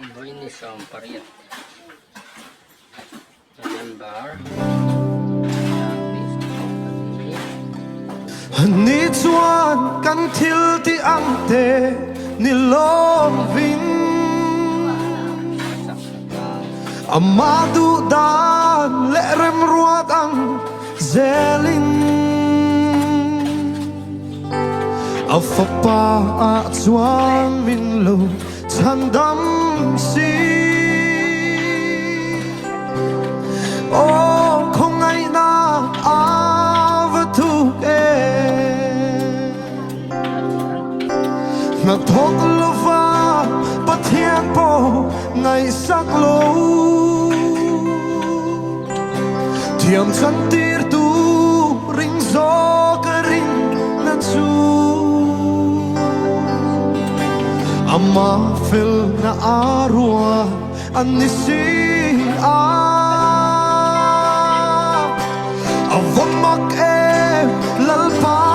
Ini som pariat. Remember. Ni chuan kan thil ti ang te ni lovin amadu dan le rem ruat ang zelin afapa a chuan min lo chandam si o không ai na na thok lova pathian po ngày sắc lâu thiam chân tir tu ring gió cái ring na chu ama phil na arua anisi a avon mak e lalpa